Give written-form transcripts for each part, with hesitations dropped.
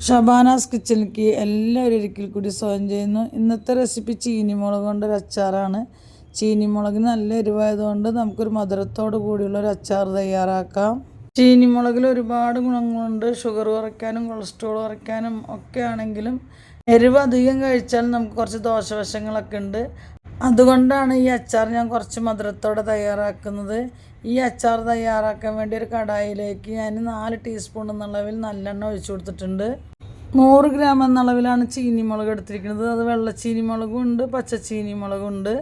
ഷബാനാസ് കിച്ചണിലേക്ക് എല്ലാവരും ഒരിക്കൽ കൂടി സ്വാഗതം ചെയ്യുന്നു. ഇന്നത്തെ റെസിപ്പി ചീനിമുളക് കൊണ്ടൊരു അച്ചാറാണ്. ചീനിമുളകിന് നല്ല എരിവായതുകൊണ്ട് നമുക്കൊരു മധുരത്തോട് കൂടിയുള്ള ഒരു അച്ചാർ തയ്യാറാക്കാം. ചീനിമുളകിൽ ഒരുപാട് ഗുണങ്ങളുണ്ട്. ഷുഗർ കുറയ്ക്കാനും കൊളസ്ട്രോൾ കുറയ്ക്കാനും ഒക്കെ ആണെങ്കിലും എരിവ് അധികം കഴിച്ചാൽ നമുക്ക് കുറച്ച് ദോഷവശങ്ങളൊക്കെ ഉണ്ട്. അതുകൊണ്ടാണ് ഈ അച്ചാർ ഞാൻ കുറച്ച് മധുരത്തോടെ തയ്യാറാക്കുന്നത്. ഈ അച്ചാർ തയ്യാറാക്കാൻ വേണ്ടി ഒരു കടായിലേക്ക് ഞാൻ 4 ടീസ്പൂൺ എന്നളവിൽ നല്ലെണ്ണ ഒഴിച്ചു കൊടുത്തിട്ടുണ്ട്. 100 ഗ്രാം എന്നളവിലാണ് ചീനിമുളക് എടുത്തിരിക്കുന്നത്. അത് വെള്ള ചീനിമുളകും ഉണ്ട്, പച്ച ചീനിമുളകും ഉണ്ട്.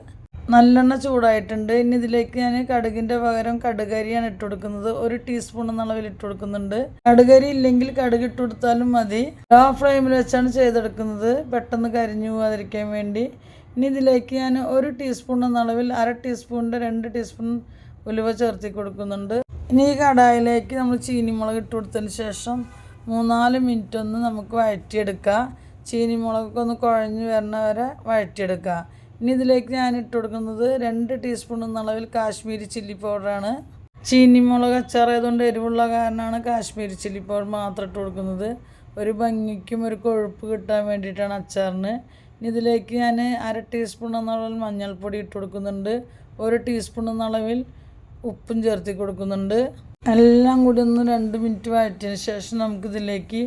നല്ലെണ്ണ ചൂടായിട്ടുണ്ട്. ഇനി ഇതിലേക്ക് ഞാൻ കടുകിൻ്റെ പകരം കടുകരിയാണ് ഇട്ട് കൊടുക്കുന്നത്. 1 ടീസ്പൂൺ എന്നളവിൽ ഇട്ട് കൊടുക്കുന്നുണ്ട്. കടുകരി ഇല്ലെങ്കിൽ കടുക് ഇട്ട് കൊടുത്താലും മതി. ലോ ഫ്ലെയിമിൽ വെച്ചാണ് ചെയ്തെടുക്കുന്നത്, പെട്ടെന്ന് കരിഞ്ഞു പോകാതിരിക്കാൻ വേണ്ടി. ഇനി ഇതിലേക്ക് ഞാൻ 1 ടീസ്പൂൺ എന്നളവിൽ 1/2 ടീസ്പൂണിൻ്റെ 2 ടീസ്പൂൺ ഉലുവ ചേർത്തി കൊടുക്കുന്നുണ്ട്. ഇനി ഈ കടായിലേക്ക് നമ്മൾ ചീനിമുളക് ഇട്ട് കൊടുത്തതിന് ശേഷം 3-4 മിനിറ്റ് ഒന്ന് നമുക്ക് വഴറ്റിയെടുക്കാം. ചീനിമുളകൊക്കെ ഒന്ന് കുഴഞ്ഞ് വരണ വരെ വഴറ്റിയെടുക്കുക. ഇനി ഇതിലേക്ക് ഞാൻ ഇട്ട് കൊടുക്കുന്നത് 2 ടീസ്പൂൺ എന്നളവിൽ കാശ്മീരി ചില്ലി പൗഡറാണ്. ചീനിമുളക് അച്ചാറായതുകൊണ്ട് എരിവുള്ള കാരണമാണ് കാശ്മീരി ചില്ലി പൗഡർ മാത്രം ഇട്ട് കൊടുക്കുന്നത്. ഒരു ഭംഗിക്കും ഒരു കൊഴുപ്പ് കിട്ടാൻ വേണ്ടിയിട്ടാണ് അച്ചാറിന്. ഇനി ഇതിലേക്ക് ഞാൻ 1/2 ടീസ്പൂൺ എന്നളവിൽ മഞ്ഞൾപ്പൊടി ഇട്ട് കൊടുക്കുന്നുണ്ട്. 1 ടീസ്പൂൺ എന്നളവിൽ ഉപ്പും ചേർത്തി കൊടുക്കുന്നുണ്ട്. എല്ലാം കൂടി ഒന്ന് 2 മിനിറ്റ് വഴറ്റിയതിന് ശേഷം നമുക്കിതിലേക്ക്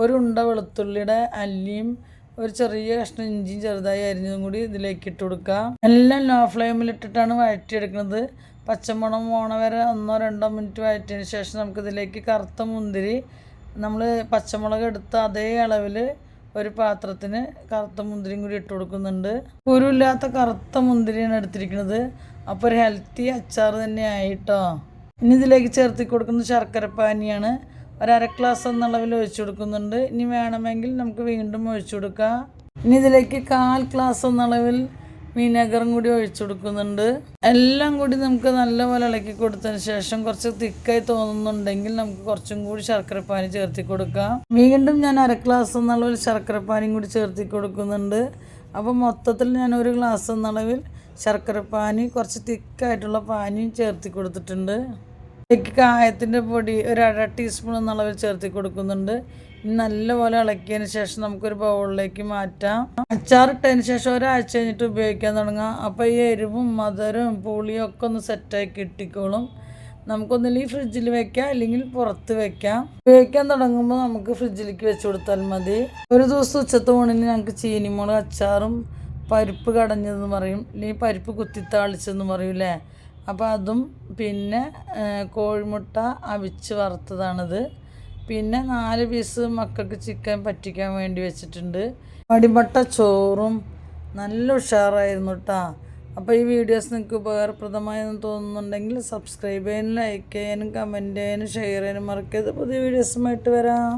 1 ഉണ്ട വെളുത്തുള്ളിയുടെ അല്ലിയും ഒരു ചെറിയ കഷ്ണം ഇഞ്ചിയും ചെറുതായി അരിഞ്ഞതും കൂടി ഇതിലേക്ക് ഇട്ട് കൊടുക്കുക. എല്ലാം ലോ ഫ്ലെയിമിലിട്ടിട്ടാണ് വഴറ്റിയെടുക്കുന്നത്. പച്ചമണം പോണ വരെ 1-2 മിനിറ്റ് വഴറ്റിയതിന് ശേഷം നമുക്കിതിലേക്ക് കറുത്ത മുന്തിരി, നമ്മൾ പച്ചമുളക് എടുത്ത അതേ അളവിൽ ഒരു പാത്രത്തിന് കറുത്ത മുന്തിരിയും കൂടി ഇട്ട് കൊടുക്കുന്നുണ്ട്. കുരുമില്ലാത്ത കറുത്ത മുന്തിരിയാണ് എടുത്തിരിക്കുന്നത്. അപ്പോൾ ഒരു ഹെൽത്തി അച്ചാർ തന്നെ ആയിട്ടോ. ഇനി ഇതിലേക്ക് ചേർത്തി കൊടുക്കുന്നത് ശർക്കരപ്പാനിയാണ്. 1/2 ഗ്ലാസ് എന്നളവിൽ ഒഴിച്ചു കൊടുക്കുന്നുണ്ട്. ഇനി വേണമെങ്കിൽ നമുക്ക് വീണ്ടും ഒഴിച്ചു കൊടുക്കാം. ഇനി ഇതിലേക്ക് 1/4 ഗ്ലാസ് എന്നളവിൽ വിനെഗറും കൂടി ഒഴിച്ചു കൊടുക്കുന്നുണ്ട്. എല്ലാം കൂടി നമുക്ക് നല്ലപോലെ ഇളക്കി കൊടുത്തതിന് ശേഷം കുറച്ച് തിക്കായി തോന്നുന്നുണ്ടെങ്കിൽ നമുക്ക് കുറച്ചും കൂടി ശർക്കരപ്പാനി ചേർത്തി കൊടുക്കാം. വീണ്ടും ഞാൻ 1/2 ഗ്ലാസ് എന്നളവിൽ ശർക്കരപ്പാനിയും കൂടി ചേർത്തി കൊടുക്കുന്നുണ്ട്. അപ്പോൾ മൊത്തത്തിൽ ഞാൻ 1 ഗ്ലാസ് എന്നളവിൽ ശർക്കരപ്പാനി, കുറച്ച് തിക്കായിട്ടുള്ള പാനിയും ചേർത്തി കൊടുത്തിട്ടുണ്ട്. ഇതിലേക്ക് കായത്തിൻ്റെ പൊടി 1/2 ടീസ്പൂൺ എന്നളവിൽ ചേർത്തി കൊടുക്കുന്നുണ്ട്. നല്ലപോലെ ഇളക്കിയതിന് ശേഷം നമുക്കൊരു ബൗളിലേക്ക് മാറ്റാം. അച്ചാറിട്ടതിന് ശേഷം ഒരാഴ്ച കഴിഞ്ഞിട്ട് ഉപയോഗിക്കാൻ തുടങ്ങാം. അപ്പോൾ ഈ എരിവും മധുരവും പുളിയും ഒക്കെ ഒന്ന് സെറ്റായി കിട്ടിക്കോളും. നമുക്കൊന്നില്ലെങ്കിൽ ഫ്രിഡ്ജിൽ വെക്കാം, അല്ലെങ്കിൽ പുറത്ത് വെക്കാം. ഉപയോഗിക്കാൻ തുടങ്ങുമ്പോൾ നമുക്ക് ഫ്രിഡ്ജിലേക്ക് വെച്ച് കൊടുത്താൽ മതി. ഒരു ദിവസം ഉച്ചത്തെ ഊണിന് ഞങ്ങൾക്ക് ചീനിമുളക് അച്ചാറും പരിപ്പ് കടഞ്ഞതെന്ന് പറയും, അല്ലെങ്കിൽ പരിപ്പ് കുത്തിത്താളിച്ചെന്ന് പറയൂലേ, അപ്പോൾ അതും പിന്നെ കോഴിമുട്ട അവിച്ച് വറുത്തതാണിത്. പിന്നെ 4 പീസ് മക്കൾക്ക് ചിക്കൻ പറ്റിക്കാൻ വേണ്ടി വെച്ചിട്ടുണ്ട്. പടിമട്ട ചോറും നല്ല ഉഷാറായിരുന്നു കേട്ടോ. അപ്പോൾ ഈ വീഡിയോസ് നിങ്ങൾക്ക് ഉപകാരപ്രദമായെന്ന് തോന്നുന്നുണ്ടെങ്കിൽ സബ്സ്ക്രൈബ് ചെയ്യാനും ലൈക്ക് ചെയ്യാനും കമൻറ്റ് ചെയ്യാനും ഷെയർ ചെയ്യാനും മറക്കരുത്. പുതിയ വീഡിയോസുമായിട്ട് വരാം.